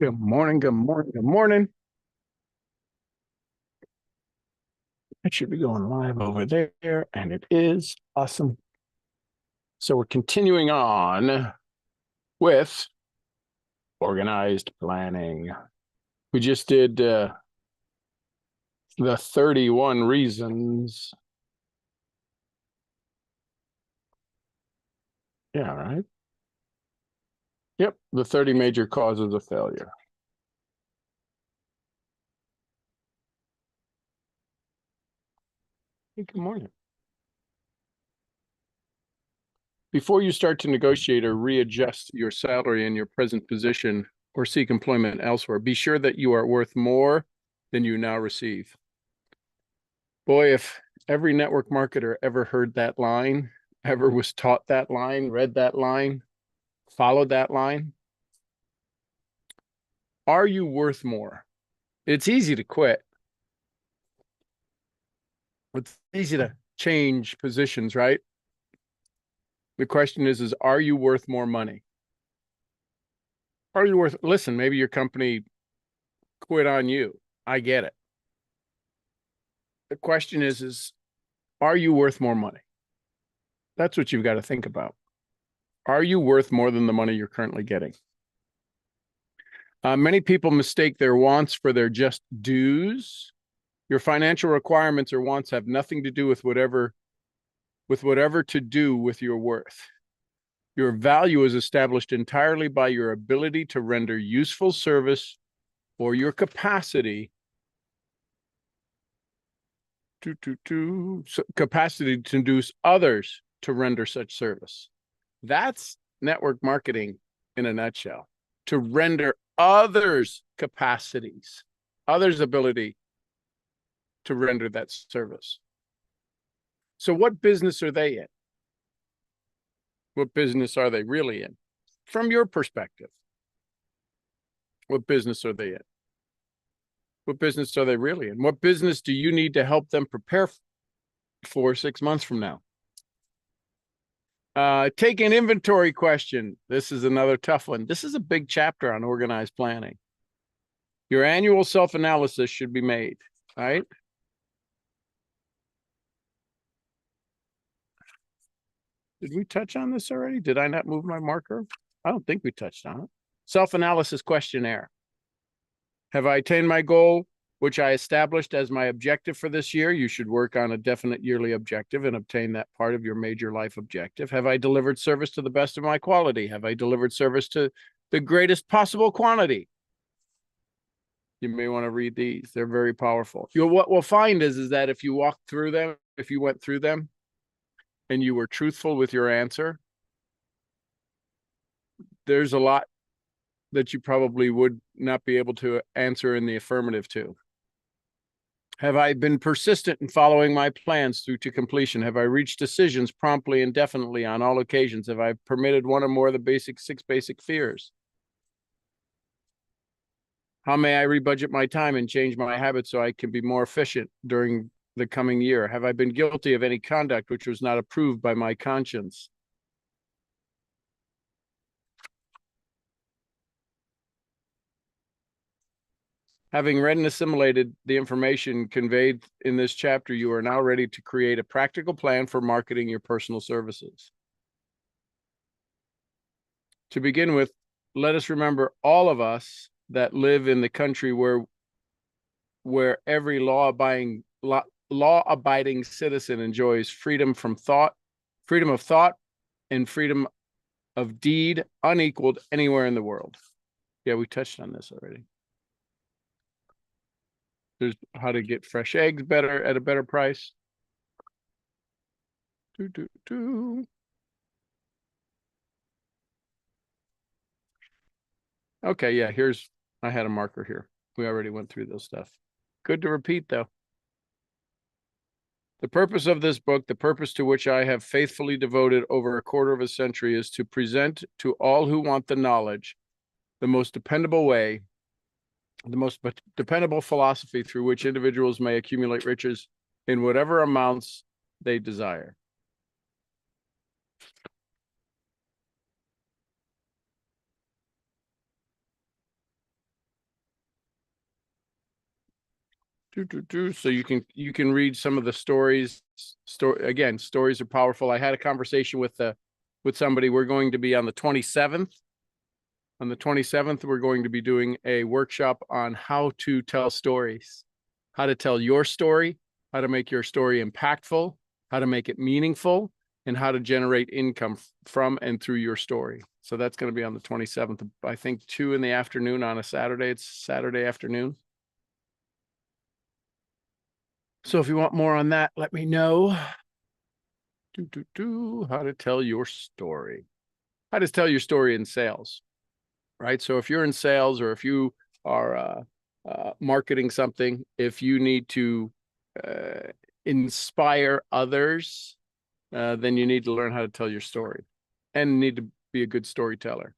Good morning, good morning, good morning. It should be going live over there, and it is awesome. So we're continuing on with organized planning. We just did the 31 reasons. Yeah, right. Yep, the 30 major causes of failure. Hey, good morning. Before you start to negotiate or readjust your salary in your present position or seek employment elsewhere, be sure that you are worth more than you now receive. Boy, if every network marketer ever heard that line, ever was taught that line, read that line, followed that line, are you worth more? It's easy to quit. It's easy to change positions, right? The question is are you worth more money? Are you worth, listen, maybe your company quit on you. I get it. The question is are you worth more money? That's what you've got to think about. Are you worth more than the money you're currently getting? Many people mistake their wants for their just dues. Your financial requirements or wants have nothing to do with whatever to do with your worth. Your value is established entirely by your ability to render useful service or your capacity capacity to induce others to render such service. That's network marketing in a nutshell. To render others' capacities, others' ability to render that service. So what business are they in? What business are they really in? From your perspective, what business are they in? What business are they really in? What business do you need to help them prepare for 6 months from now? Take an inventory question. This is another tough one. This is a big chapter on organized planning. Your annual self-analysis should be made, right? Did we touch on this already? Did I not move my marker? I don't think we touched on it. Self-analysis questionnaire. Have I attained my goal, which I established as my objective for this year? You should work on a definite yearly objective and obtain that part of your major life objective. Have I delivered service to the best of my quality? Have I delivered service to the greatest possible quantity? You may want to read these. They're very powerful. What we'll find is that if you walk through them, if you went through them and you were truthful with your answer, there's a lot that you probably would not be able to answer in the affirmative to. Have I been persistent in following my plans through to completion? Have I reached decisions promptly and definitely on all occasions? Have I permitted one or more of the six basic fears? How may I rebudget my time and change my habits so I can be more efficient during the coming year? Have I been guilty of any conduct which was not approved by my conscience? Having read and assimilated the information conveyed in this chapter, you are now ready to create a practical plan for marketing your personal services. To begin with, let us remember all of us that live in the country where every law-abiding citizen enjoys freedom of thought, and freedom of deed unequaled anywhere in the world. Yeah, we touched on this already. There's how to get fresh eggs better at a better price. Okay, yeah, I had a marker here. We already went through this stuff. Good to repeat, though. The purpose of this book, the purpose to which I have faithfully devoted over a quarter of a century, is to present to all who want the knowledge the most dependable way, the most dependable philosophy through which individuals may accumulate riches in whatever amounts they desire. So you can read some of the stories. Stories are powerful. I had a conversation with somebody. We're going to be on the 27th. On the 27th, we're going to be doing a workshop on how to tell stories, how to tell your story, how to make your story impactful, how to make it meaningful, and how to generate income from and through your story. So that's going to be on the 27th, I think 2 in the afternoon on a Saturday. It's Saturday afternoon. So if you want more on that, let me know. How to tell your story. How to tell your story in sales, right? So if you're in sales or if you are marketing something, if you need to inspire others, then you need to learn how to tell your story and need to be a good storyteller.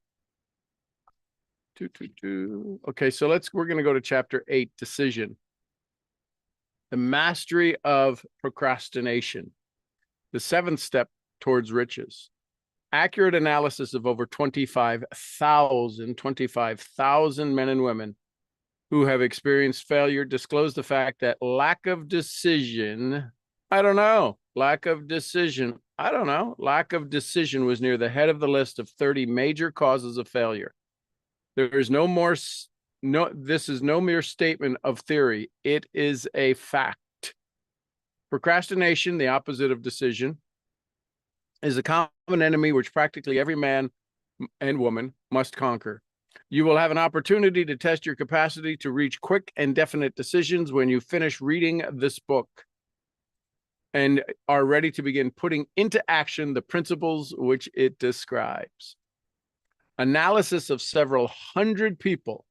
Okay, so we're going to go to chapter 8, decision. The mastery of procrastination. The 7th step towards riches. Accurate analysis of over 25,000 men and women who have experienced failure disclose the fact that lack of decision was near the head of the list of 30 major causes of failure. There is this is no mere statement of theory. It is a fact. Procrastination, the opposite of decision, is a common enemy which practically every man and woman must conquer. You will have an opportunity to test your capacity to reach quick and definite decisions when you finish reading this book and are ready to begin putting into action the principles which it describes. Analysis of several hundred people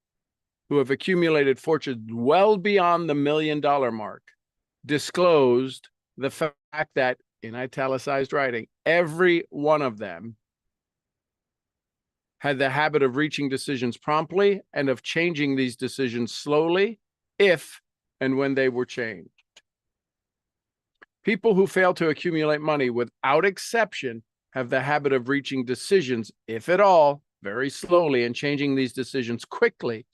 who have accumulated fortunes well beyond the $1 million mark disclosed the fact that, in italicized writing, every one of them had the habit of reaching decisions promptly and of changing these decisions slowly if and when they were changed. People who fail to accumulate money, without exception, have the habit of reaching decisions, if at all, very slowly, and changing these decisions quickly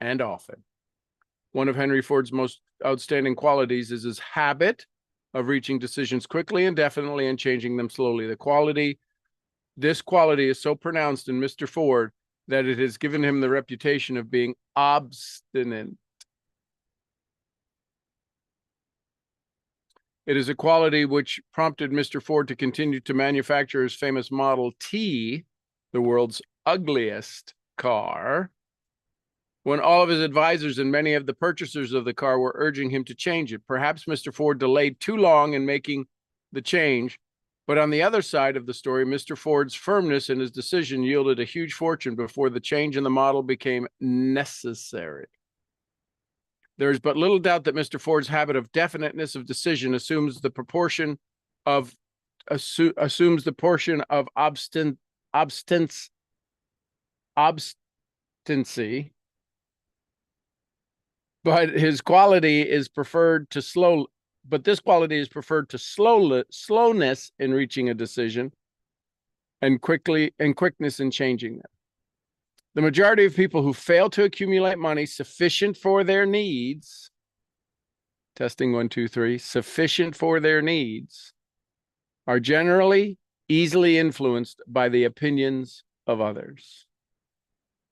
and often. One of Henry Ford's most outstanding qualities is his habit of reaching decisions quickly and definitely and changing them slowly. This quality is so pronounced in Mr. Ford that it has given him the reputation of being obstinate. It is a quality which prompted Mr. Ford to continue to manufacture his famous Model T, the world's ugliest car, when all of his advisors and many of the purchasers of the car were urging him to change it. Perhaps Mr. Ford delayed too long in making the change, but on the other side of the story, Mr. Ford's firmness in his decision yielded a huge fortune before the change in the model became necessary. There is but little doubt that Mr. Ford's habit of definiteness of decision assumes the portion of obstinacy, but his quality is preferred to slow. But this quality is preferred to slowness in reaching a decision, and quickness in changing them. The majority of people who fail to accumulate money sufficient for their needs, testing 1, 2, 3, sufficient for their needs, are generally easily influenced by the opinions of others.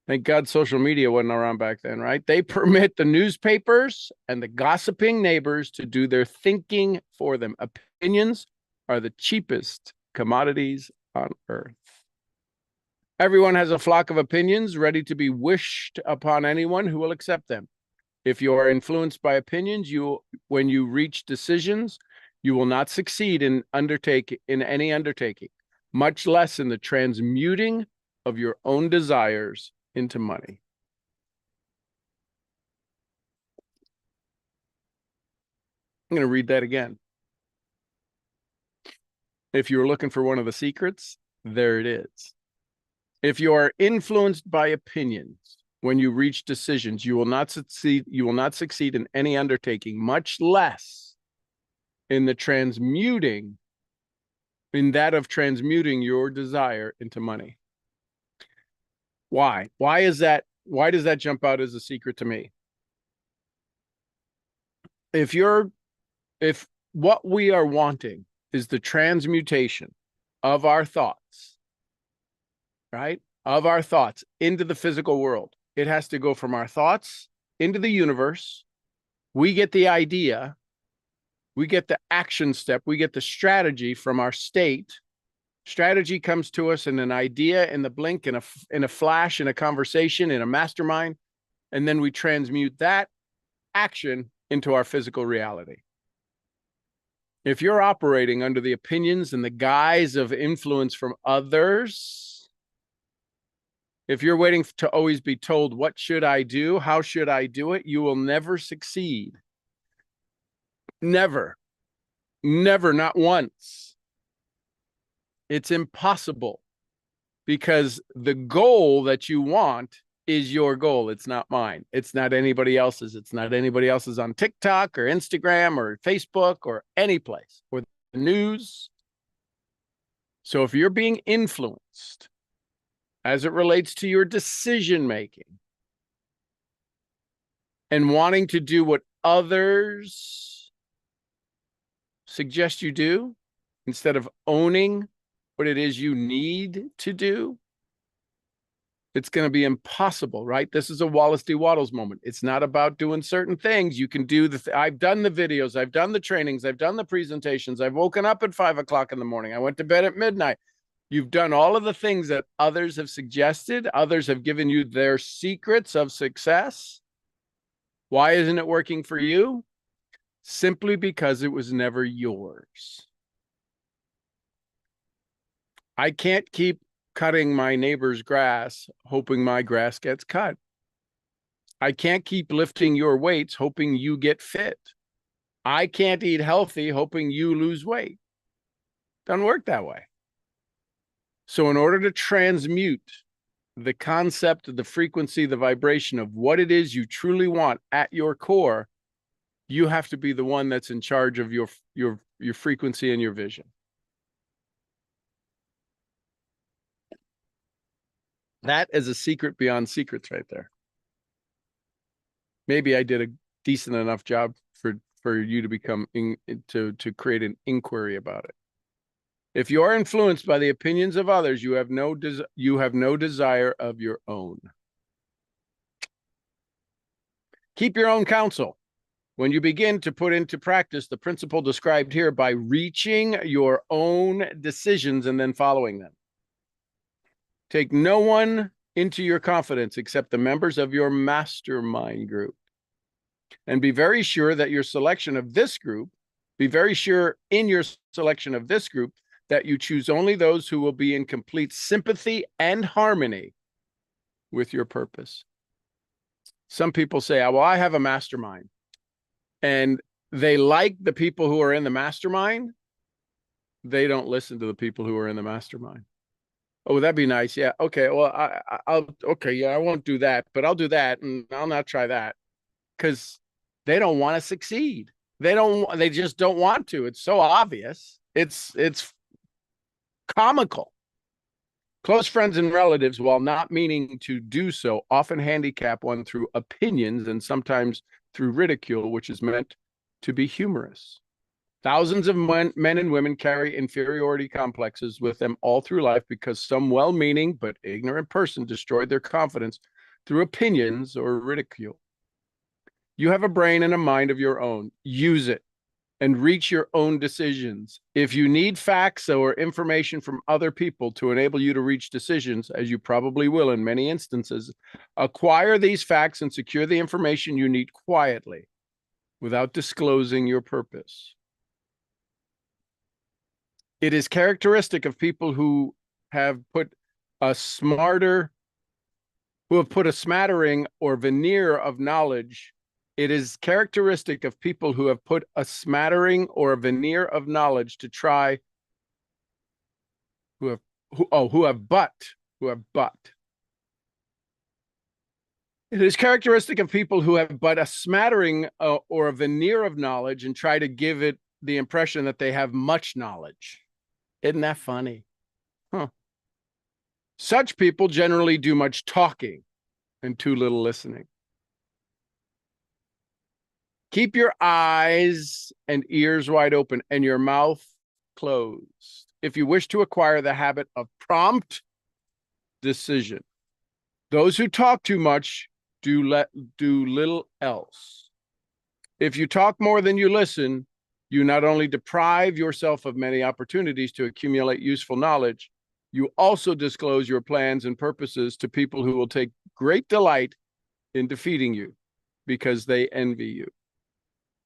Thank God social media wasn't around back then, right? They permit the newspapers and the gossiping neighbors to do their thinking for them. Opinions are the cheapest commodities on earth. Everyone has a flock of opinions ready to be wished upon anyone who will accept them. If you are influenced by opinions, when you reach decisions, you will not succeed in any undertaking, much less in the transmuting of your own desires into money. I'm going to read that again. If you're looking for one of the secrets, there it is. If you are influenced by opinions, when you reach decisions, you will not succeed in any undertaking, much less in transmuting your desire into money. Why? Why is that? Why does that jump out as a secret to me? if what we are wanting is the transmutation of our thoughts, right? Of our thoughts into the physical world, it has to go from our thoughts into the universe. We get the idea, we get the action step, we get the strategy from our state. Strategy comes to us in an idea, in the blink, in a flash, in a conversation, in a mastermind, and then we transmute that action into our physical reality. If you're operating under the opinions and the guise of influence from others, if you're waiting to always be told, what should I do? How should I do it? You will never succeed. Never, never, not once. It's impossible, because the goal that you want is your goal. It's not mine. It's not anybody else's. It's not anybody else's on TikTok or Instagram or Facebook or any place, or the news. So if you're being influenced as it relates to your decision making and wanting to do what others suggest you do, instead of owning what it is you need to do, it's going to be impossible, right? This is a Wallace D. Wattles moment. It's not about doing certain things. You can do I've done the videos, I've done the trainings, I've done the presentations, I've woken up at 5 o'clock in the morning, I went to bed at midnight. You've done all of the things that others have suggested. Others have given you their secrets of success. Why isn't it working for you? Simply because it was never yours. I can't keep cutting my neighbor's grass, hoping my grass gets cut. I can't keep lifting your weights, hoping you get fit. I can't eat healthy, hoping you lose weight. Doesn't work that way. So in order to transmute the concept, the frequency, the vibration of what it is you truly want at your core, you have to be the one that's in charge of your frequency and your vision. That is a secret beyond secrets right there. Maybe I did a decent enough job for you to become to create an inquiry about it. If you are influenced by the opinions of others, you have no desire of your own. Keep your own counsel. When you begin to put into practice the principle described here by reaching your own decisions and then following them. Take no one into your confidence except the members of your mastermind group. And be very sure that your selection of this group, be very sure in your selection of this group that you choose only those who will be in complete sympathy and harmony with your purpose. Some people say, well, I have a mastermind. And they like the people who are in the mastermind. They don't listen to the people who are in the mastermind. Oh, that'd be nice. Yeah. Okay. Well, okay. Yeah, I won't do that, but I'll do that. And I'll not try that, because they don't want to succeed. They just don't want to. It's so obvious. It's comical. Close friends and relatives, while not meaning to do so, often handicap one through opinions and sometimes through ridicule, which is meant to be humorous. Thousands of men and women carry inferiority complexes with them all through life because some well-meaning but ignorant person destroyed their confidence through opinions or ridicule. You have a brain and a mind of your own. Use it and reach your own decisions. If you need facts or information from other people to enable you to reach decisions, as you probably will in many instances, acquire these facts and secure the information you need quietly without disclosing your purpose. It is characteristic of people who have put a smattering or veneer of knowledge. It is characteristic of people who have put a smattering or a veneer of knowledge to try, who have but. It is characteristic of people who have but a smattering or a veneer of knowledge and try to give it the impression that they have much knowledge. Isn't that funny? Huh. Such people generally do much talking and too little listening. Keep your eyes and ears wide open and your mouth closed if you wish to acquire the habit of prompt decision. Those who talk too much do little else. If you talk more than you listen, you not only deprive yourself of many opportunities to accumulate useful knowledge, you also disclose your plans and purposes to people who will take great delight in defeating you because they envy you.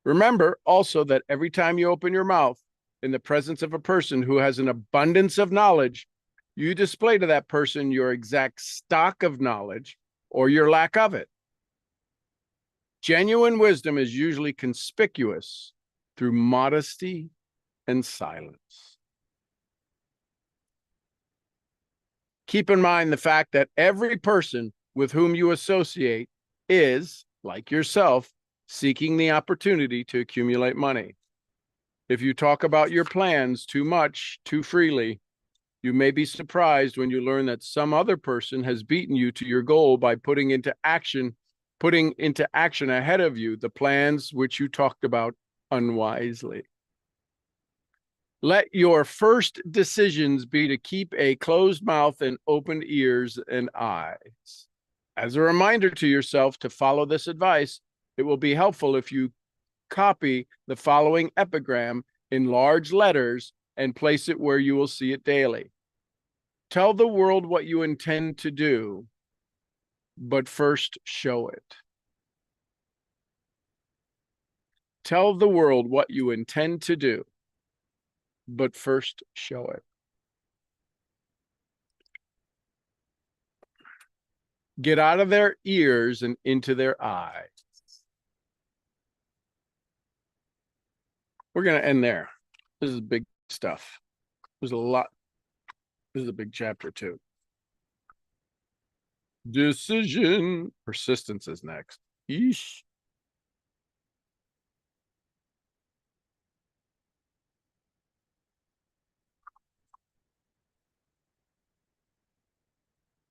Remember also that every time you open your mouth in the presence of a person who has an abundance of knowledge, you display to that person your exact stock of knowledge or your lack of it. Genuine wisdom is usually conspicuous through modesty and silence. Keep in mind the fact that every person with whom you associate is, like yourself, seeking the opportunity to accumulate money. If you talk about your plans too much, too freely, you may be surprised when you learn that some other person has beaten you to your goal by putting into action ahead of you the plans which you talked about unwisely. Let your first decisions be to keep a closed mouth and open ears and eyes. As a reminder to yourself to follow this advice, it will be helpful if you copy the following epigram in large letters and place it where you will see it daily. Tell the world what you intend to do, but first show it. Tell the world what you intend to do, but first show it. Get out of their ears and into their eyes. We're going to end there. This is big stuff. There's a lot. This is a big chapter too. Decision. Persistence is next. Yeesh.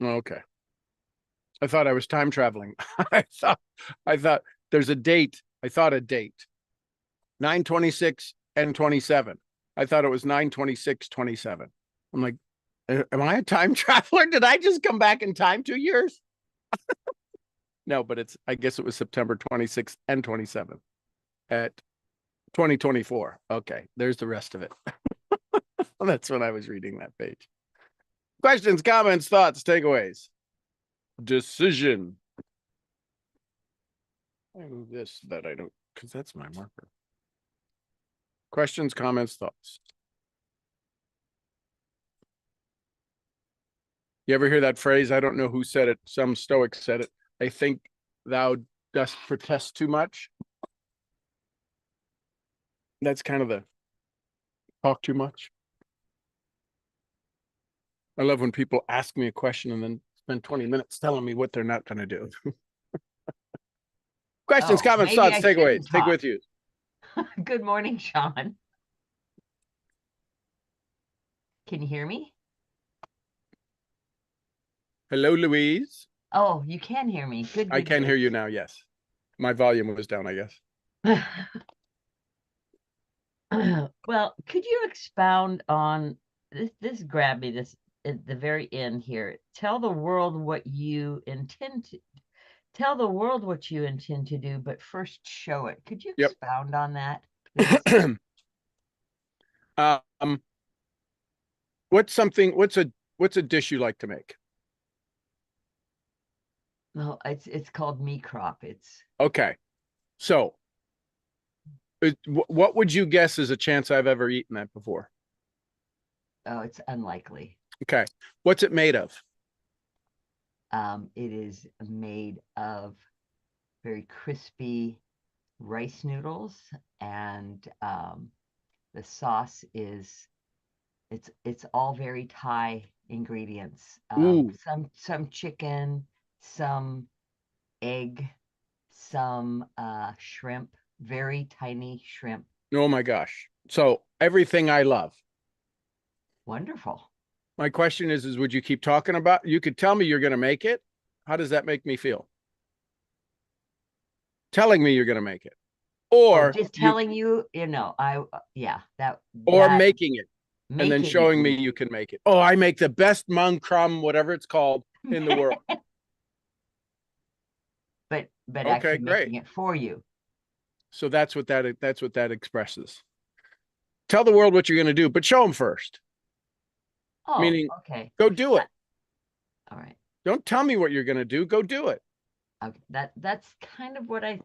Okay. I thought I was time traveling. I thought there's a date. I thought a date. 9/26 and 27. I thought it was 9/26/27. I'm like, am I a time traveler? Did I just come back in time 2 years? No, but I guess it was September 26th and 27th at 2024. Okay, there's the rest of it. That's when I was reading that page. Questions, comments, thoughts, takeaways. Decision. I move this that I don't, because that's my marker. Questions, comments, thoughts. You ever hear that phrase? I don't know who said it. Some Stoic said it. I think thou dost protest too much. That's kind of the talk too much. I love when people ask me a question and then spend 20 minutes telling me what they're not going to do. Questions, comments, thoughts, takeaways. Take with you. Good morning, Sean. Can you hear me? Hello, Louise. Oh, you can hear me. Good. I can hear you now. Yes. My volume was down, I guess. Well, could you expound on this grabbed me this at the very end here. Tell the world what you intend to do, but first show it. Could you expound on that, please? What's a dish you like to make? No, it's called meat crop. It's okay. So what would you guess is a chance I've ever eaten that before? Oh, it's unlikely. Okay. What's it made of? It is made of very crispy rice noodles, and the sauce is it's all very Thai ingredients. Some chicken, some egg, some shrimp, very tiny shrimp. Oh my gosh. So everything I love. Wonderful. My question is would you keep talking about, you could tell me you're going to make it. How does that make me feel? Telling me you're going to make it. Oh, or just you, telling you, yeah, or that making it and then making it showing me you can make it. Oh, I make the best mung crumb, whatever it's called, in the world. but Okay, actually great. making it for you. So that's what that expresses. Tell the world what you're going to do, but show them first. Oh, Meaning, okay. go do it. All right. Don't tell me what you're going to do. Go do it. Okay. That's kind of what I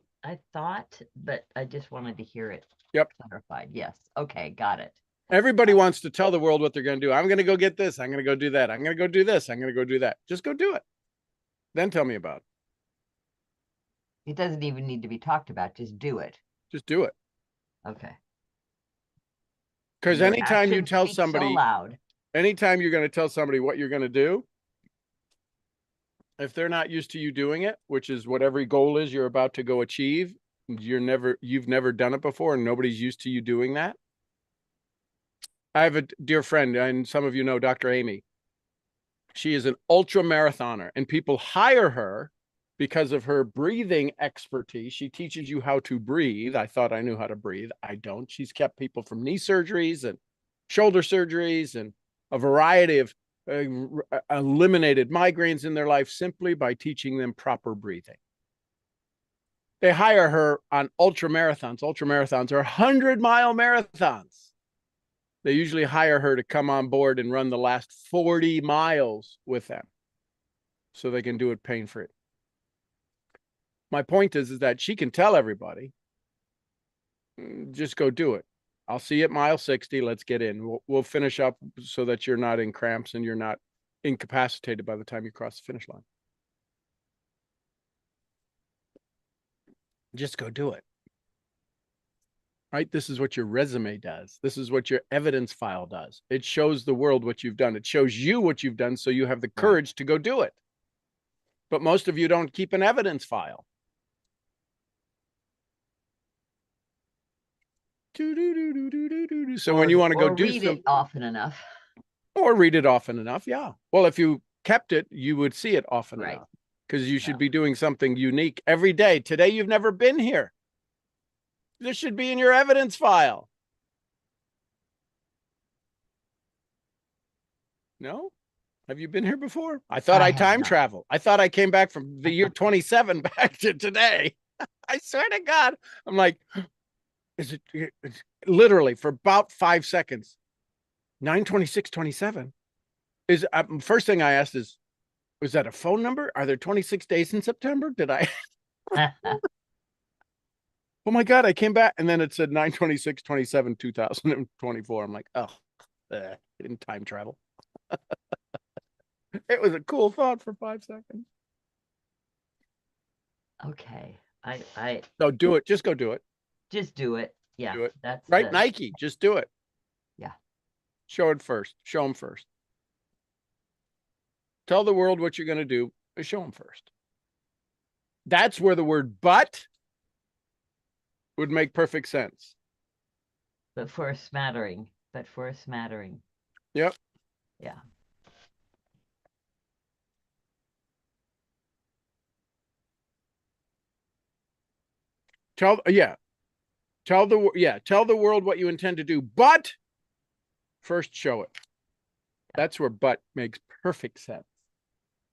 thought, but I just wanted to hear it Yep. clarified. Yes. Okay, got it. Everybody wants to tell the world what they're going to do. I'm going to go get this. I'm going to go do that. I'm going to go do this. I'm going to go do that. Just go do it. Then tell me about it. It doesn't even need to be talked about. Just do it. Just do it. Okay. Because Your anytime you actions tell speak so somebody, loud. anytime you're going to tell somebody what you're going to do, if they're not used to you doing it, which is what every goal is you're about to go achieve, you've never done it before and nobody's used to you doing that. I have a dear friend, and some of you know Dr. Amy. She is an ultra marathoner, and people hire her because of her breathing expertise. She teaches you how to breathe. I thought I knew how to breathe. I don't. She's kept people from knee surgeries and shoulder surgeries and a variety of eliminated migraines in their life simply by teaching them proper breathing. They hire her on ultra marathons. Ultra marathons are 100-mile marathons. They usually hire her to come on board and run the last 40 miles with them so they can do it pain-free. My point is that she can tell everybody, just go do it. I'll see you at mile 60. Let's get in. We'll finish up so that you're not in cramps and you're not incapacitated by the time you cross the finish line. Just go do it. Right? This is what your resume does. This is what your evidence file does. It shows the world what you've done. It shows you what you've done so you have the courage to go do it. But most of you don't keep an evidence file. So when you want to go do read it often enough. Or read it often enough, yeah. Well, if you kept it, you would see it often enough because you should be doing something unique every day. Today, you've never been here. This should be in your evidence file. No? Have you been here before? I thought I time travel. I thought I came back from the year 27 back to today. I swear to God. I'm like, is it literally for about 5 seconds? 9/26/27 is first thing I asked is, was that a phone number? Are there 26 days in September? Did I? Oh my God, I came back and then it said 9/26/27 2024. I'm like, oh, I didn't time travel. It was a cool thought for 5 seconds. Okay. So do it. Just go do it. Just do it. Yeah. Do it. That's right. Nike. Just do it. Yeah. Show it first. Show them first. Tell the world what you're going to do, but show them first. That's where the word but would make perfect sense. But for a smattering. Yep. Yeah. Tell the world what you intend to do, but first show it. That's where but makes perfect sense.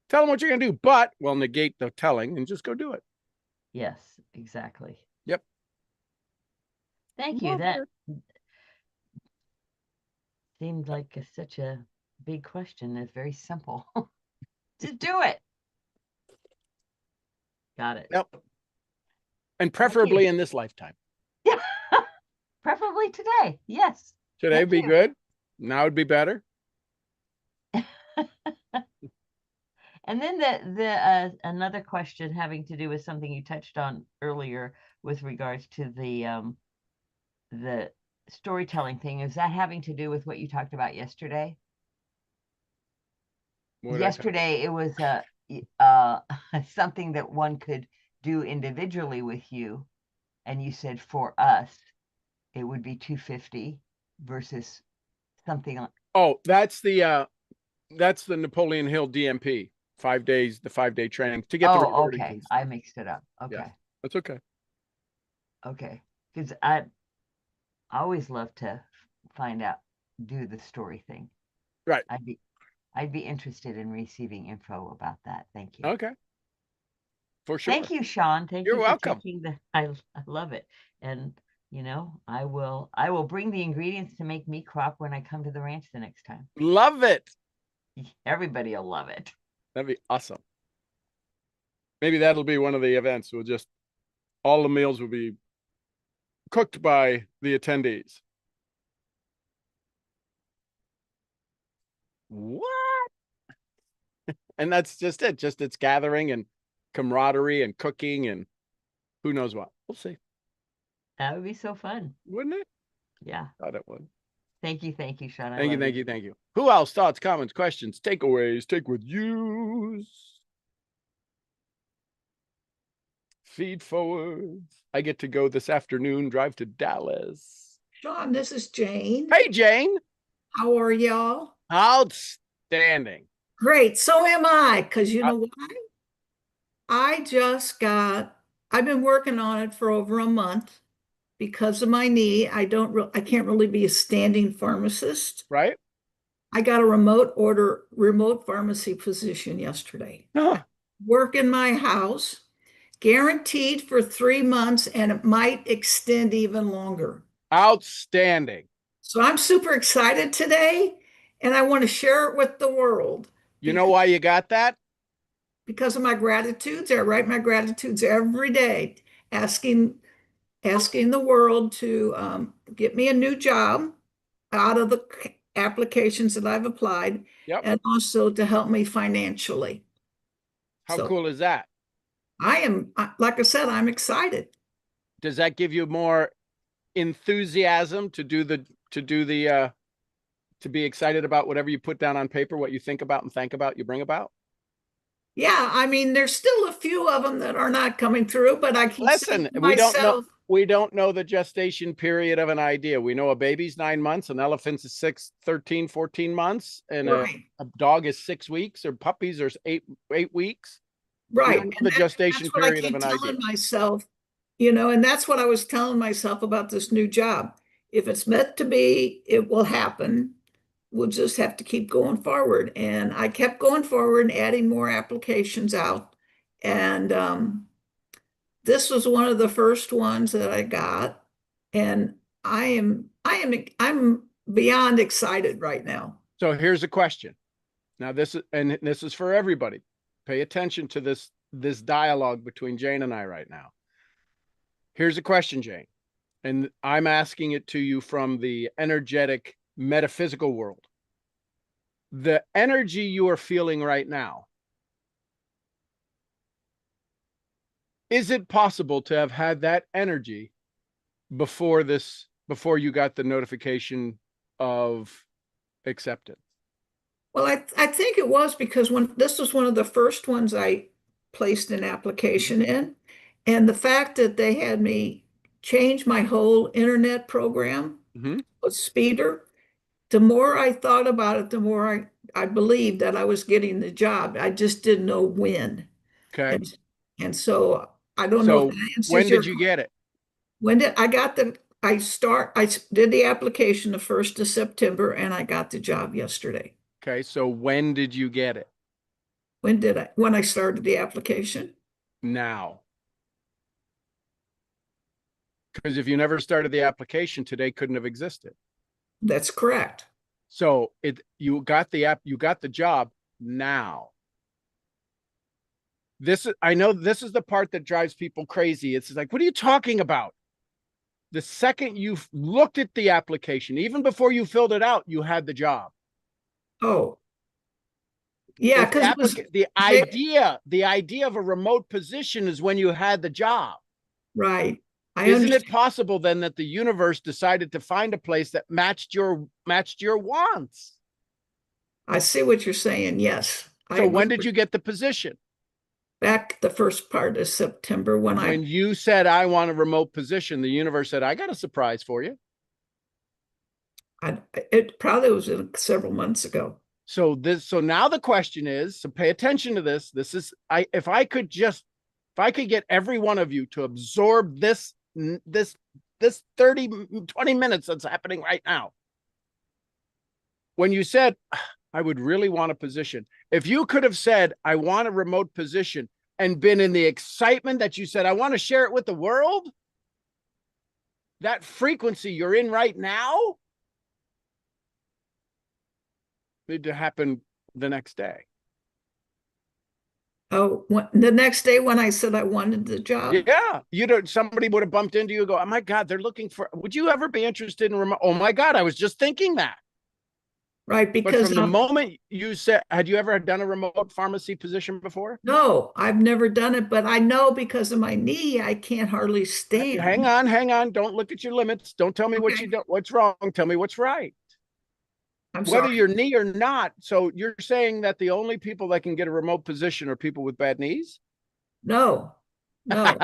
Tell them what you're going to do, but negate the telling and just go do it. Yes, exactly. Yep. Thank you. That seemed like such a big question. It's very simple. Just do it. Got it. Yep. And preferably in this lifetime. Yeah. Preferably today. Yes. Today would be good. Now would be better. And then the another question having to do with something you touched on earlier with regards to the storytelling thing. Is that having to do with what you talked about yesterday? Yesterday it was something that one could do individually with you, and you said for us it would be 250 versus something. Oh, that's the Napoleon Hill DMP. 5 days, the 5-day training to get the recording. Okay. I mixed it up. Okay. Yeah, that's okay. Okay. because I always love to find out, do the story thing. Right. I'd be interested in receiving info about that. Thank you. Okay. For sure. Thank you, Sean. Thank You're you for welcome. taking I love it. And I will bring the ingredients to make meat crop when I come to the ranch the next time. Love it. Everybody will love it. That'd be awesome. Maybe that'll be one of the events. All the meals will be cooked by the attendees. What? And that's just it. Just it's gathering and camaraderie and cooking and who knows what. We'll see. That would be so fun. Wouldn't it? Yeah. Thought it would. Thank you, Sean. Thank you. Who else? Thoughts, comments, questions, takeaways, take with yous. Feed forward. I get to go this afternoon, drive to Dallas. Sean, this is Jane. Hey, Jane. How are y'all? Outstanding. Great. So am I, because you know why? I've been working on it for over a month because of my knee. I can't really be a standing pharmacist. Right? I got a remote pharmacy position yesterday. Huh. Work in my house, guaranteed for 3 months, and it might extend even longer. Outstanding. So I'm super excited today, and I want to share it with the world. You know why you got that? Because of my gratitudes. I write my gratitudes every day, asking the world to get me a new job out of the applications that I've applied, Yep. and also to help me financially. How cool is that? Like I said, I'm excited. Does that give you more enthusiasm to be excited about whatever you put down on paper, what you think about and think about, you bring about? Yeah, I mean, there's still a few of them that are not coming through, but I keep saying to we myself, don't know the gestation period of an idea. We know a baby's 9 months, an elephant's is 6, 13, 14 months, and right. a dog is 6 weeks, or puppies are 8 weeks. Right. And the gestation period of an idea. Telling myself, and that's what I was telling myself about this new job. If it's meant to be, it will happen. We'll just have to keep going forward. And I kept going forward and adding more applications out. And this was one of the first ones that I got. And I'm beyond excited right now. So here's a question. Now this is for everybody. Pay attention to this dialogue between Jane and I right now. Here's a question, Jane. And I'm asking it to you from the energetic, metaphysical world. The energy you are feeling right now, is it possible to have had that energy before you got the notification of acceptance? Well, I think it was because this was one of the first ones I placed an application in. And the fact that they had me change my whole internet program with Speeder, the more I thought about it, the more I believed that I was getting the job. I just didn't know when. Okay. And so I don't know if that answers when did you get it? I did the application the 1st of September, and I got the job yesterday. Okay, so when did you get it? When I started the application? Now. Because if you never started the application, today couldn't have existed. That's correct. So you got the job now. I know this is the part that drives people crazy. It's like, what are you talking about? The second you looked at the application, even before you filled it out, you had the job. Oh, yeah, because the idea of a remote position is when you had the job. Right. Isn't it possible then that the universe decided to find a place that matched your wants? I see what you're saying. Yes. So when did you get the position? Back the first part of September when you said, I want a remote position, the universe said, I got a surprise for you. It probably was several months ago. So now the question is, so pay attention to this. If I could get every one of you to absorb this this 30, 20 minutes that's happening right now. When you said, I would really want a position, if you could have said, I want a remote position, and been in the excitement that you said, I want to share it with the world, that frequency you're in right now need to happen the next day. Oh, the next day when I said I wanted the job. Yeah, somebody would have bumped into you and go, oh my God, they're looking for, would you ever be interested in remote? Oh my God, I was just thinking that. Right, But because from the moment you said, had you ever done a remote pharmacy position before? no, I've never done it, but I know because of my knee, I can't hardly stand. Hang on. Don't look at your limits. Don't tell me what you don't, what's wrong. Tell me what's right. I'm Whether sorry. you're knee or not. So you're saying that the only people that can get a remote position are people with bad knees? No, no.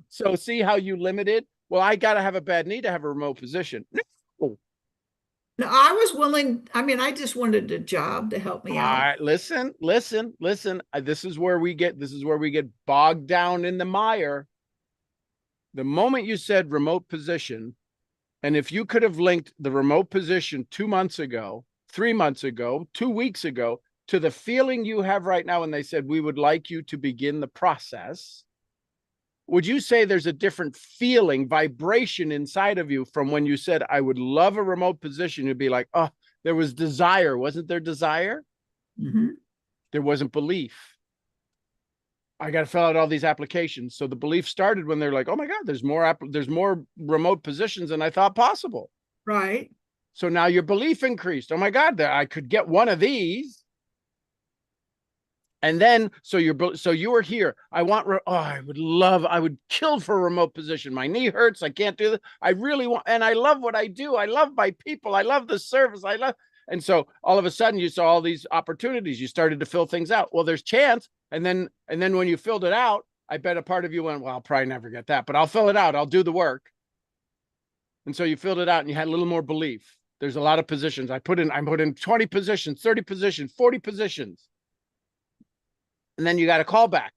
So see how you limited? Well, I got to have a bad knee to have a remote position. No. No, I was willing. I mean, I just wanted a job to help me All out. right, listen. This is where we get bogged down in the mire. The moment you said remote position, and if you could have linked the remote position 2 months ago, 3 months ago, 2 weeks ago, to the feeling you have right now, and they said, we would like you to begin the process, would you say there's a different feeling, vibration inside of you from when you said, I would love a remote position? You'd be like, oh, there was desire. Wasn't there desire? Mm-hmm. There wasn't belief. I got to fill out all these applications. So the belief started when they're like, oh my God, there's more remote positions than I thought possible. Right. So now your belief increased. Oh my God, I could get one of these. And then, so you were here. I would kill for a remote position. My knee hurts. I can't do this. I really want, and I love what I do. I love my people. I love the service. And so all of a sudden you saw all these opportunities. You started to fill things out. Well, there's chance. And then when you filled it out, I bet a part of you went, well, I'll probably never get that, but I'll fill it out. I'll do the work. And so you filled it out and you had a little more belief. There's a lot of positions. I put in 20 positions, 30 positions, 40 positions. And then you got a call back.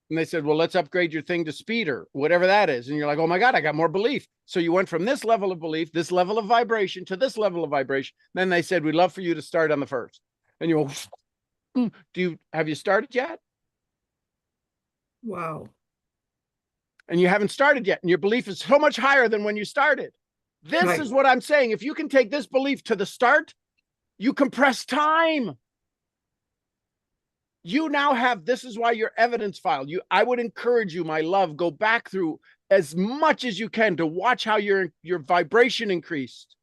And they said, well, let's upgrade your thing to speeder, whatever that is. And you're like, oh my God, I got more belief. So you went from this level of belief, this level of vibration, to this level of vibration. Then they said, we'd love for you to start on the 1st. And you go, have you started yet? Wow. And you haven't started yet. And your belief is so much higher than when you started. This is what I'm saying. If you can take this belief to the start, you compress time. You now have, this is why your evidence file, I would encourage you, my love, go back through as much as you can to watch how your vibration increased.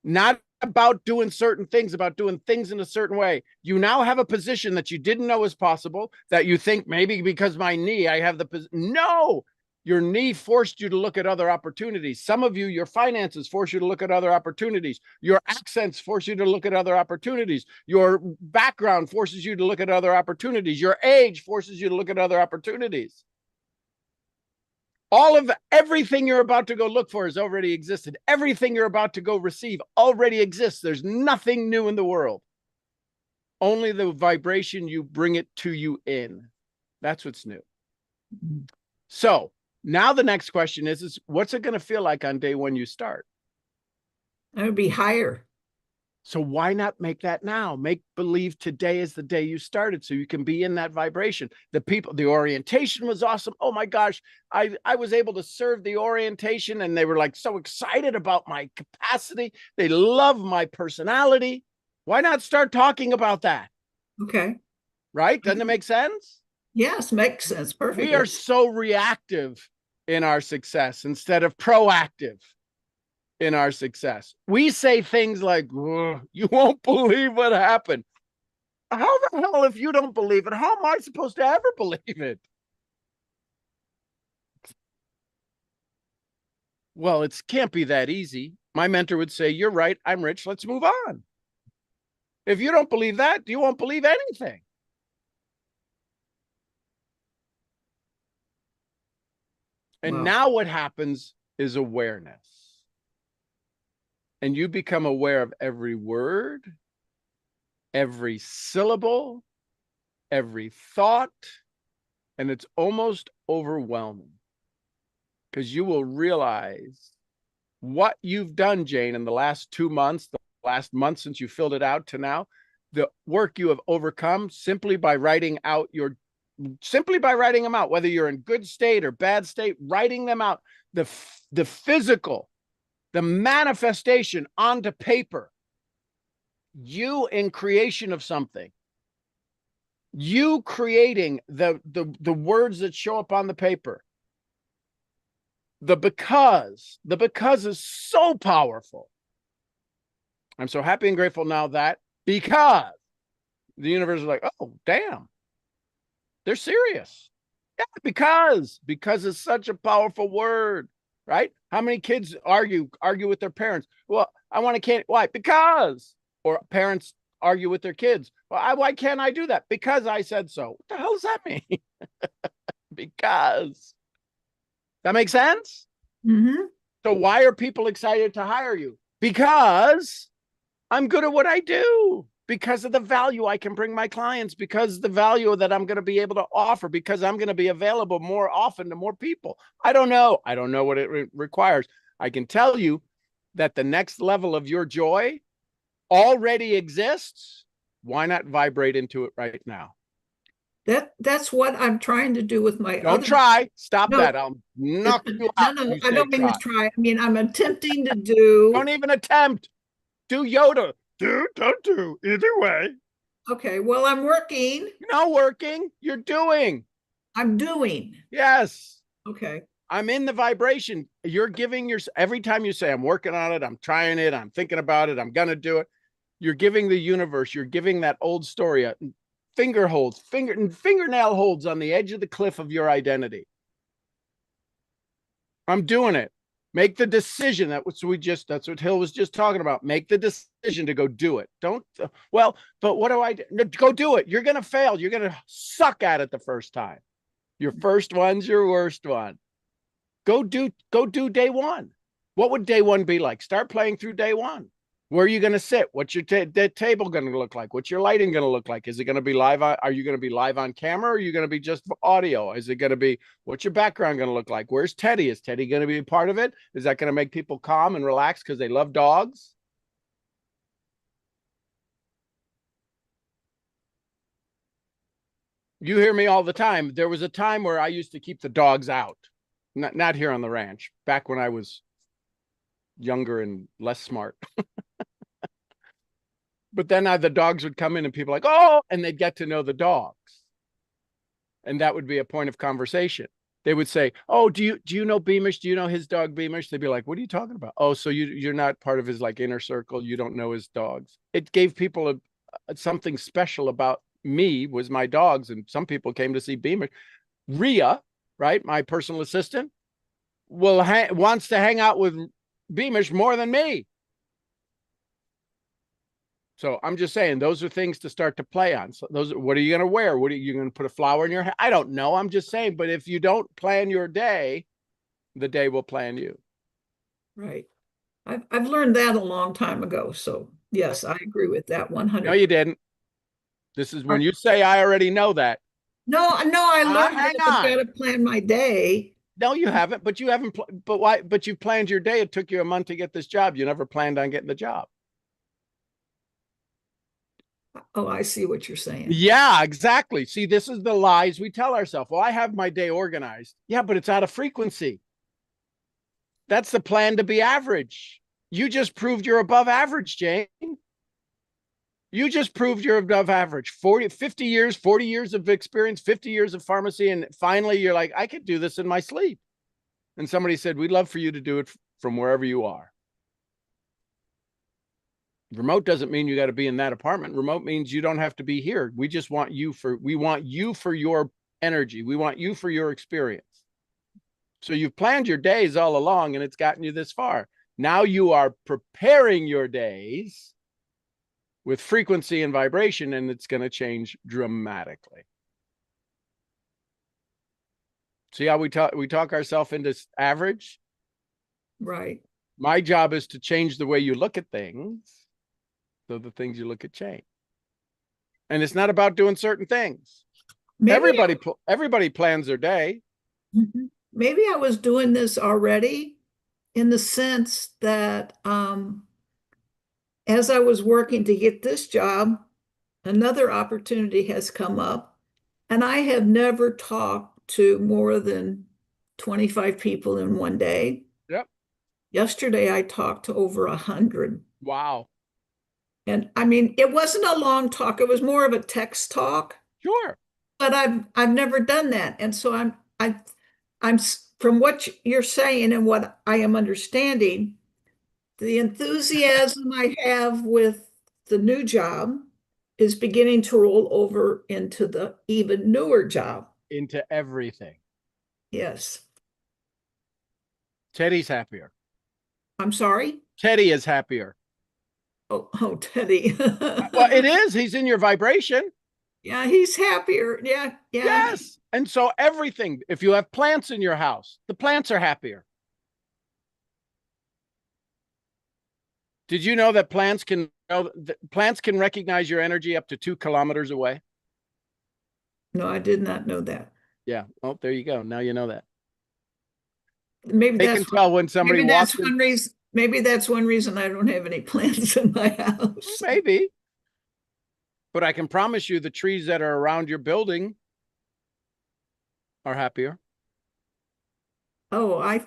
Not about doing certain things, about doing things in a certain way. You now have a position that you didn't know was possible, that you think maybe because my knee, I have the, no, your knee forced you to look at other opportunities. Some of you, your finances force you to look at other opportunities. Your accents force you to look at other opportunities. Your background forces you to look at other opportunities. Your age forces you to look at other opportunities. All of everything you're about to go look for has already existed. Everything you're about to go receive already exists. There's nothing new in the world. Only the vibration you bring it to you in. That's what's new. So now the next question is what's it going to feel like on day one you start? It would be higher. So why not make that now? Make believe today is the day you started so you can be in that vibration. The orientation was awesome. Oh my gosh, I was able to serve the orientation and they were like so excited about my capacity. They love my personality. Why not start talking about that? Okay. Right? Doesn't it make sense? Yes, makes sense. Perfectly. We are so reactive in our success instead of proactive in our success. We say things like, you won't believe what happened. How the hell, if you don't believe it, how am I supposed to ever believe it? Well, it can't be that easy. My mentor would say, you're right. I'm rich. Let's move on. If you don't believe that, you won't believe anything. And now what happens is awareness. And you become aware of every word, every syllable, every thought, and it's almost overwhelming. because you will realize what you've done, Jane, in the last 2 months, the last month since you filled it out to now, the work you have overcome simply by writing them out, whether you're in good state or bad state, writing them out, the physical, the manifestation onto paper, you in creation of something, you creating the words that show up on the paper. The because is so powerful. I'm so happy and grateful now that because the universe is like, oh, damn, they're serious. Yeah, because is such a powerful word, right? How many kids argue with their parents? Well, I want a kid. Why? Because. Or parents argue with their kids. Well, why can't I do that? Because I said so. What the hell does that mean? Because. That makes sense? Mm-hmm. So why are people excited to hire you? Because I'm good at what I do. Because of the value I can bring my clients, because the value that I'm going to be able to offer, because I'm going to be available more often to more people. I don't know what it requires. I can tell you that the next level of your joy already exists. Why not vibrate into it right now? That's what I'm trying to do with my Don't try. Stop No. that. I'll knock you out. No, You I say don't mean to try. try. I mean, I'm attempting to do. Don't even attempt. Do Yoda. Do, don't do. Either way. Okay, well, I'm working. You're not working. You're doing. I'm doing. Yes. Okay. I'm in the vibration. You're giving your, every time you say, I'm working on it, I'm trying it, I'm thinking about it, I'm going to do it. You're giving the universe, you're giving that old story, fingernail holds on the edge of the cliff of your identity. I'm doing it. Make the decision. That's what Hill was just talking about. Make the decision to go do it. Don't, well, but what do I do? No, go do it. You're going to fail. You're going to suck at it the first time. Your first one's your worst one. Go do day one. What would day one be like? Start playing through day one. Where are you going to sit? What's your table going to look like? What's your lighting going to look like? Is it going to be live? Are you going to be live on camera? Or are you going to be just audio? Is it going to be, what's your background going to look like? Where's Teddy? Is Teddy going to be a part of it? Is that going to make people calm and relax because they love dogs? You hear me all the time. There was a time where I used to keep the dogs out. Not here on the ranch, back when I was younger and less smart. But then the dogs would come in and people like, oh, and they'd get to know the dogs. And that would be a point of conversation. They would say, oh, do you know Beamish? Do you know his dog Beamish? They'd be like, what are you talking about? Oh, so you're not part of his like inner circle. You don't know his dogs. It gave people something special about me was my dogs. And some people came to see Beamish. Rhea, right? My personal assistant wants to hang out with Beamish more than me. So I'm just saying, those are things to start to play on. So what are you going to wear? What are you going to put a flower in your hair? I don't know. I'm just saying, but if you don't plan your day, the day will plan you. Right. I've learned that a long time ago. So yes, I agree with that 100. No, you didn't. This is when you say, I already know that. No, I learned hang that I've on. got to plan my day. No, you haven't, but you haven't. But why? But you planned your day. It took you a month to get this job. You never planned on getting the job. Oh, I see what you're saying. Yeah, exactly. See, this is the lies we tell ourselves. Well, I have my day organized. Yeah, but it's out of frequency. That's the plan to be average. You just proved you're above average, Jane. You just proved you're above average. 50 years, 40 years of experience, 50 years of pharmacy. And finally, you're like, I could do this in my sleep. And somebody said, we'd love for you to do it from wherever you are. Remote doesn't mean you got to be in that apartment. Remote means you don't have to be here. We just want you we want you for your energy. We want you for your experience. So you've planned your days all along and it's gotten you this far. Now you are preparing your days with frequency and vibration, and it's going to change dramatically. See how we talk ourselves into average? Right. My job is to change the way you look at things, so the things you look at change. And it's not about doing certain things. Maybe Everybody plans their day. Mhm. maybe I was doing this already in the sense that as I was working to get this job, another opportunity has come up, and I have never talked to more than 25 people in one day. Yep. Yesterday, I talked to over 100. Wow. And I mean, it wasn't a long talk, it was more of a text talk, Sure. but I've never done that. And so I'm from what you're saying and what I am understanding, the enthusiasm I have with the new job is beginning to roll over into the even newer job. Into everything. Yes. Teddy's happier. I'm sorry. Teddy is happier. Oh, Teddy. Well, it is. He's in your vibration. Yeah, he's happier. Yeah, yeah. Yes. And so everything, if you have plants in your house, the plants are happier. Did you know that plants can recognize your energy up to 2 kilometers away? No, I did not know that. Yeah. Oh, there you go. Now you know that. Maybe They that's can tell when somebody maybe walks that's in. one reason. Maybe that's one reason I don't have any plants in my house. Maybe. But I can promise you the trees that are around your building are happier. Oh, I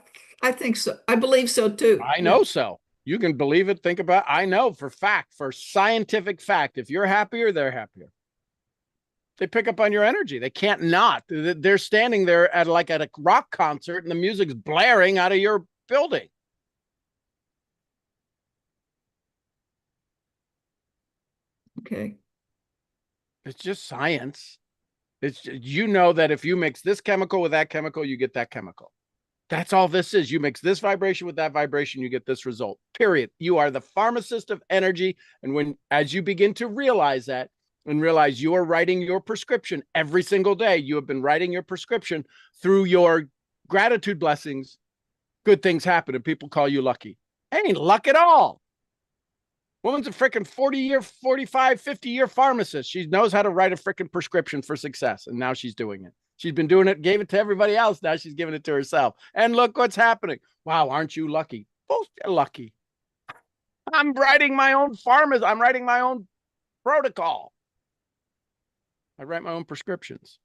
think so. I believe so too. I know so. You can believe it, think about it. I know for fact, for scientific fact, if you're happier, they're happier. They pick up on your energy. They can't not. They're standing there at a rock concert and the music's blaring out of your building. Okay. It's just science. It's you know that if you mix this chemical with that chemical, you get that chemical. That's all this is. You mix this vibration with that vibration, you get this result. Period. You are the pharmacist of energy. And as you begin to realize that and realize you are writing your prescription every single day, you have been writing your prescription through your gratitude blessings, good things happen and people call you lucky. Ain't luck at all. Woman's a freaking 40-year, 45, 50-year pharmacist. She knows how to write a freaking prescription for success. And now she's doing it. She's been doing it, gave it to everybody else. Now she's giving it to herself. And look what's happening. Wow, aren't you lucky? Both are lucky. I'm writing my own pharmacy. I'm writing my own protocol. I write my own prescriptions.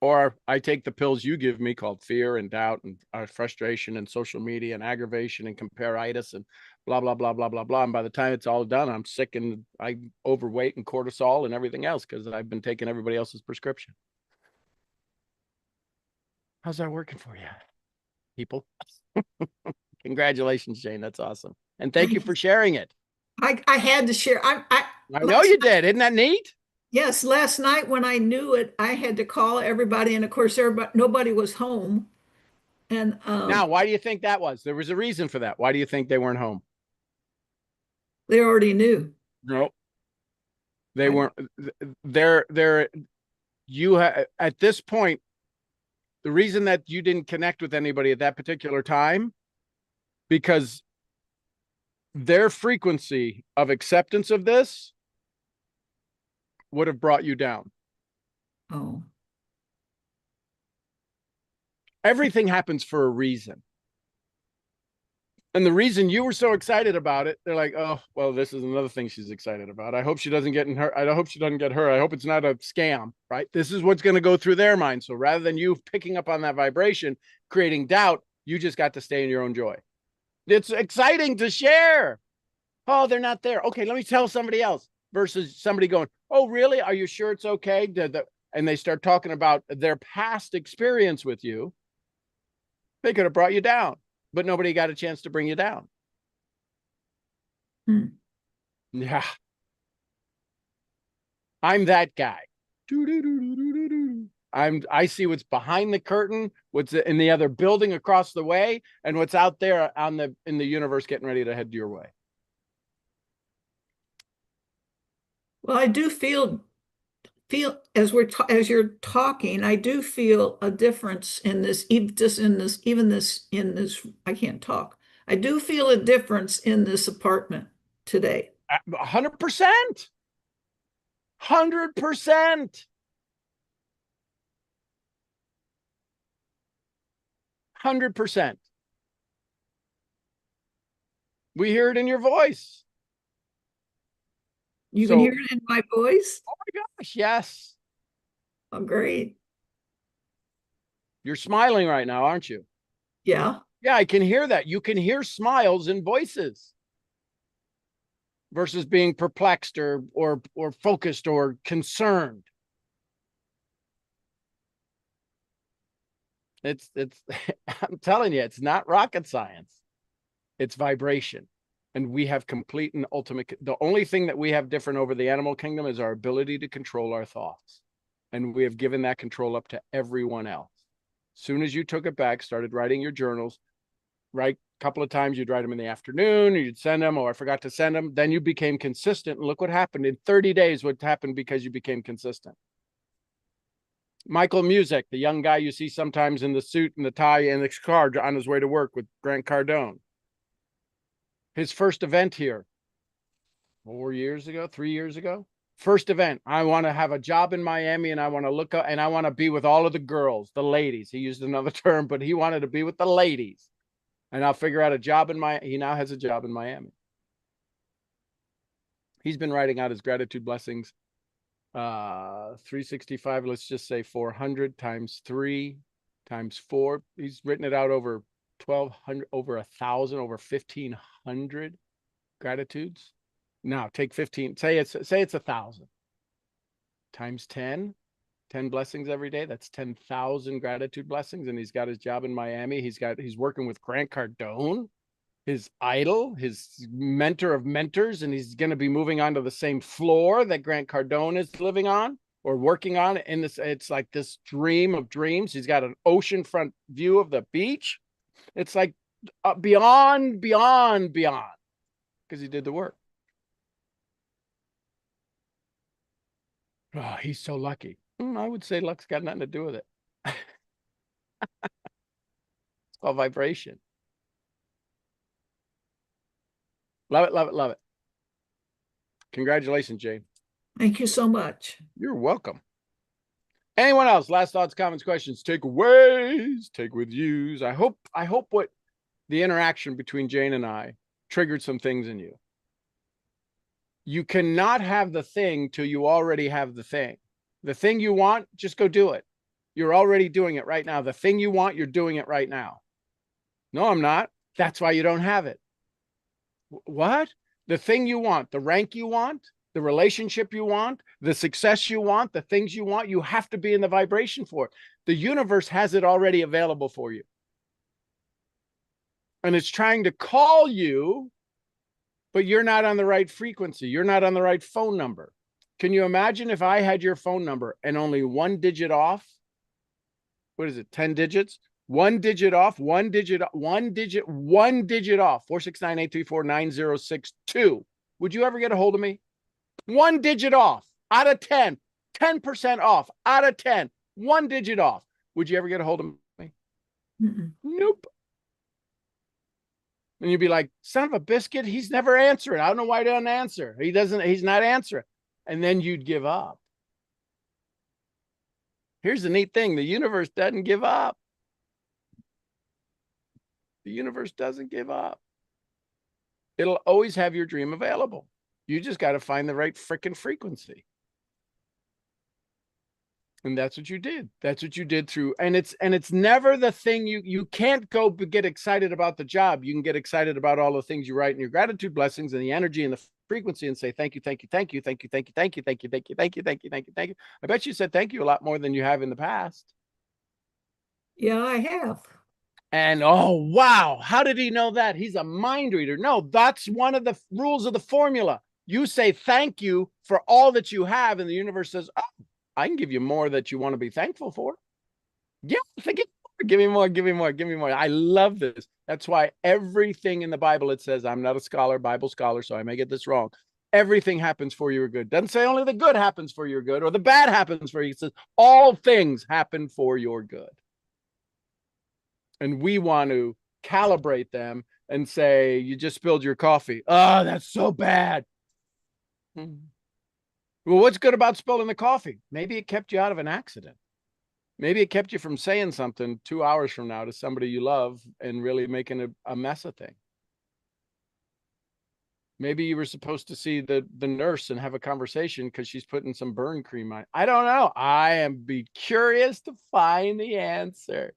Or I take the pills you give me called fear and doubt and frustration and social media and aggravation and comparitis and blah, blah, blah, blah, blah, blah. And by the time it's all done, I'm sick and I'm overweight and cortisol and everything else because I've been taking everybody else's prescription. How's that working for you, people? Congratulations, Jane. That's awesome. And thank you for sharing it. I had to share. I know you did. Isn't that neat? Yes, last night when I knew it, I had to call everybody, and of course, nobody was home. And now, why do you think that was? There was a reason for that. Why do you think they weren't home? They already knew. No, they weren't. At this point, the reason that you didn't connect with anybody at that particular time, because their frequency of acceptance of this would have brought you down. Oh. Everything happens for a reason. And the reason you were so excited about it, they're like, oh, well, this is another thing she's excited about. I hope she doesn't get hurt. I hope she doesn't get hurt. I hope it's not a scam, right? This is what's going to go through their mind. So rather than you picking up on that vibration, creating doubt, you just got to stay in your own joy. It's exciting to share. Oh, they're not there. Okay, let me tell somebody else versus somebody going, oh, really? Are you sure it's okay? And they start talking about their past experience with you. They could have brought you down, but nobody got a chance to bring you down. Yeah. I'm that guy. I see what's behind the curtain, what's in the other building across the way, and what's out there in the universe getting ready to head your way. Well, I do feel as you're talking, I do feel a difference in this, I can't talk. I do feel a difference in this apartment today. 100%. 100%. 100%. We hear it in your voice. You So- can hear it in my voice? Oh my gosh, yes. Oh, great. You're smiling right now, aren't you? Yeah. Yeah, I can hear that. You can hear smiles in voices versus being perplexed or focused or concerned. It's I'm telling you, it's not rocket science. It's vibration. And we have complete and ultimate. The only thing that we have different over the animal kingdom is our ability to control our thoughts. And we have given that control up to everyone else. Soon as you took it back, started writing your journals, right? A couple of times you'd write them in the afternoon, or you'd send them, or I forgot to send them. Then you became consistent. And look what happened in 30 days, what happened because you became consistent. Michael Music, the young guy you see sometimes in the suit and the tie and the car on his way to work with Grant Cardone. His first event here, 3 years ago, first event. I want to have a job in Miami and I want to look up and I want to be with all of the girls, the ladies. He used another term, but he wanted to be with the ladies. And I'll figure out a job in Miami. He now has a job in Miami. He's been writing out his gratitude blessings. 365, let's just say 400 times 3 times 4. He's written it out over 1,200, over 1,000, over 1,500 gratitudes. Now take 15, say it's 1,000 times 10 blessings every day. That's 10,000 gratitude blessings. And he's got his job in Miami. He's working with Grant Cardone, his idol, his mentor of mentors, and he's going to be moving on to the same floor that Grant Cardone is living on or working on in this. It's like this dream of dreams. He's got an oceanfront view of the beach. It's like beyond, because he did the work. Oh, he's so lucky. I would say luck's got nothing to do with it. It's called vibration. Love it, love it, love it. Congratulations, Jane. Thank you so much. You're welcome. Anyone else? Last thoughts, comments, questions, takeaways, take with yous. I hope what the interaction between Jane and I triggered some things in you. You cannot have the thing till you already have the thing. The thing you want, just go do it. You're already doing it right now. The thing you want, you're doing it right now. No, I'm not. That's why you don't have it. What? The thing you want, the rank you want, the relationship you want, the success you want, the things you want, you have to be in the vibration for it. The universe has it already available for you. And it's trying to call you, but you're not on the right frequency. You're not on the right phone number. Can you imagine if I had your phone number and only one digit off? What is it? 10 digits? One digit off, one digit off, 469-834-9062. Would you ever get a hold of me? One digit off out of 10, 10% off out of 10, one digit off. Would you ever get a hold of me? Nope. And you'd be like, son of a biscuit, he's never answering. I don't know why he doesn't answer. He's not answering. And then you'd give up. Here's the neat thing. The universe doesn't give up. The universe doesn't give up. It'll always have your dream available. You just got to find the right freaking frequency. And that's what you did. That's what you did through. And it's never the thing you can't go get excited about the job. You can get excited about all the things you write in your gratitude blessings and the energy and the frequency and say, thank you, thank you, thank you, thank you, thank you, thank you, thank you, thank you, thank you, thank you, thank you, thank you. I bet you said thank you a lot more than you have in the past. Yeah, I have. And oh, wow. How did he know that? He's a mind reader. No, that's one of the rules of the formula. You say thank you for all that you have. And the universe says, oh, I can give you more that you want to be thankful for. Yeah, think it. Give me more, give me more, give me more. I love this. That's why everything in the Bible, it says, I'm not a scholar, Bible scholar, so I may get this wrong. Everything happens for your good. Doesn't say only the good happens for your good or the bad happens for you. It says all things happen for your good. And we want to calibrate them and say, you just spilled your coffee. Oh, that's so bad. Well, what's good about spilling the coffee? Maybe it kept you out of an accident. Maybe it kept you from saying something 2 hours from now to somebody you love and really making a mess of things. Maybe you were supposed to see the nurse and have a conversation because she's putting some burn cream on. I don't know. I am be curious to find the answer.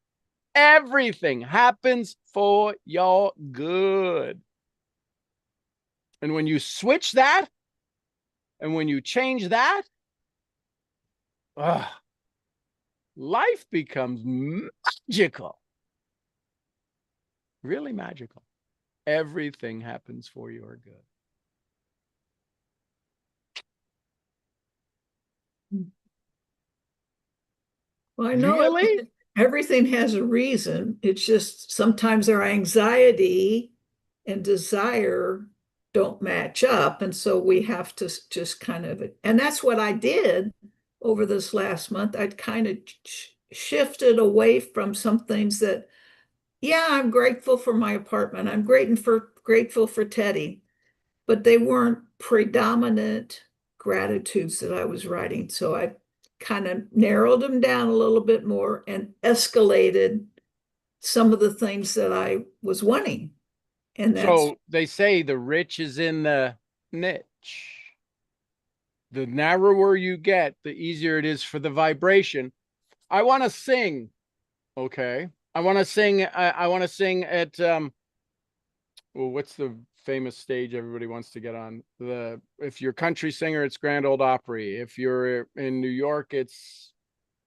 Everything happens for your good. And when you switch that, and when you change that, life becomes magical. Really magical. Everything happens for your good. Well, I know Really? everything has a reason. It's just sometimes our anxiety and desire don't match up. And so we have to just kind of, and that's what I did over this last month. I'd kind of shifted away from some things that, yeah, I'm grateful for my apartment. I'm grateful for Teddy, but they weren't predominant gratitudes that I was writing. So I kind of narrowed them down a little bit more and escalated some of the things that I was wanting. And that's So they say the rich is in the niche. The narrower you get, the easier it is for the vibration. I want to sing. Okay. I want to sing. I want to sing at, well, what's the famous stage everybody wants to get on? If you're a country singer, it's Grand Ole Opry. If you're in New York, it's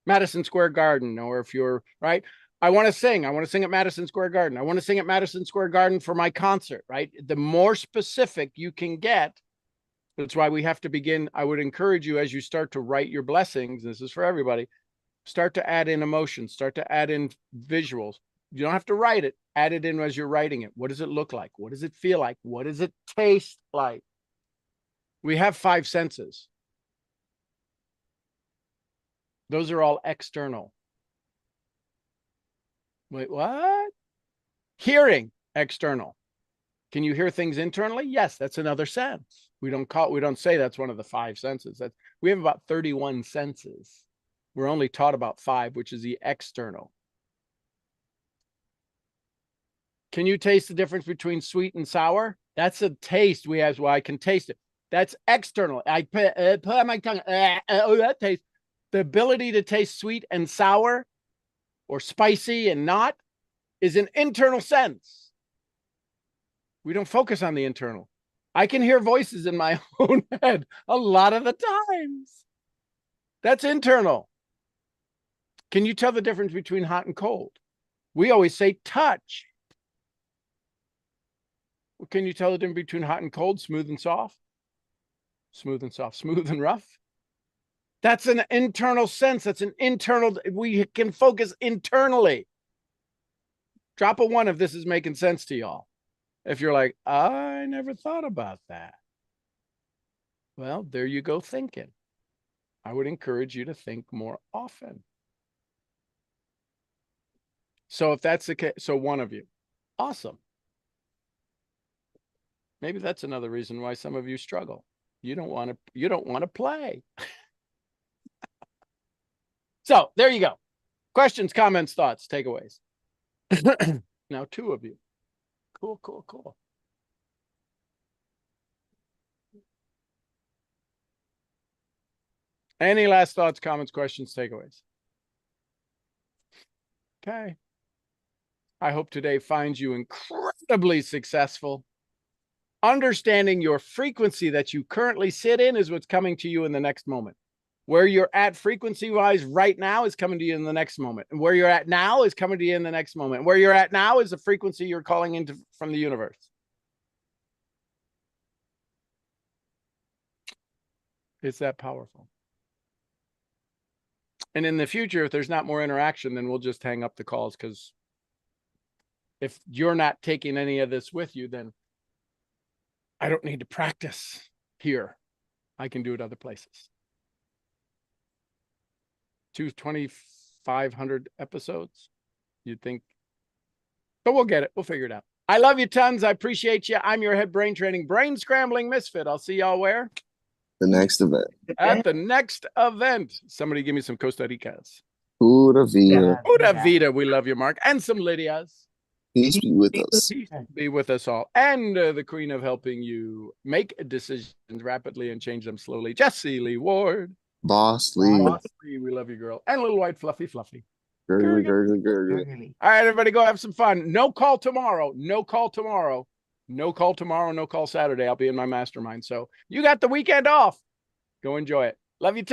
Madison Square Garden. Or if you're, right? I want to sing. I want to sing at Madison Square Garden. I want to sing at Madison Square Garden for my concert, right? The more specific you can get, that's why we have to begin. I would encourage you as you start to write your blessings, this is for everybody, start to add in emotions, start to add in visuals. You don't have to write it, add it in as you're writing it. What does it look like? What does it feel like? What does it taste like? We have 5 senses. Those are all external. Wait, what? Hearing, external. Can you hear things internally? Yes, that's another sense. We don't say that's one of the 5 senses. We have about 31 senses. We're only taught about 5, which is the external. Can you taste the difference between sweet and sour? That's a taste we have. Well, I can taste it. That's external. I put on my tongue. Oh, that taste. The ability to taste sweet and sour or spicy and not is an internal sense. We don't focus on the internal. I can hear voices in my own head a lot of the times. That's internal. Can you tell the difference between hot and cold? We always say touch. Well, can you tell the difference between hot and cold, smooth and soft? Smooth and soft, smooth and rough? That's an internal sense. That's an internal, we can focus internally. Drop a 1 if this is making sense to y'all. If you're like, I never thought about that. Well, there you go thinking. I would encourage you to think more often. So if that's the case, so 1 of you, awesome. Maybe that's another reason why some of you struggle. You don't want to play. So there you go. Questions, comments, thoughts, takeaways. Now 2 of you. Cool, cool, cool. Any last thoughts, comments, questions, takeaways? Okay. I hope today finds you incredibly successful. Understanding your frequency that you currently sit in is what's coming to you in the next moment. Where you're at frequency-wise right now is coming to you in the next moment. And where you're at now is coming to you in the next moment. Where you're at now is the frequency you're calling into from the universe. It's that powerful. And in the future, if there's not more interaction, then we'll just hang up the calls, because if you're not taking any of this with you, then I don't need to practice here. I can do it other places. 2,500 episodes, you'd think, but we'll get it. We'll figure it out. I love you tons. I appreciate you. I'm your head brain training, brain scrambling misfit. I'll see y'all where? The next event. At the next event. Somebody give me some Costa Ricas. Pura vida. Pura vida. We love you, Mark. And some Lydias. Peace be with us. Peace be with us all. And the queen of helping you make decisions rapidly and change them slowly, Jessie Lee Ward. Boss Lee. Boss Lee, we love you, girl. And little white fluffy. Gurgly, gurgly, gurgly. Really. All right, everybody, go have some fun. No call tomorrow. No call tomorrow. No call tomorrow. No call Saturday. I'll be in my mastermind. So you got the weekend off. Go enjoy it. Love you.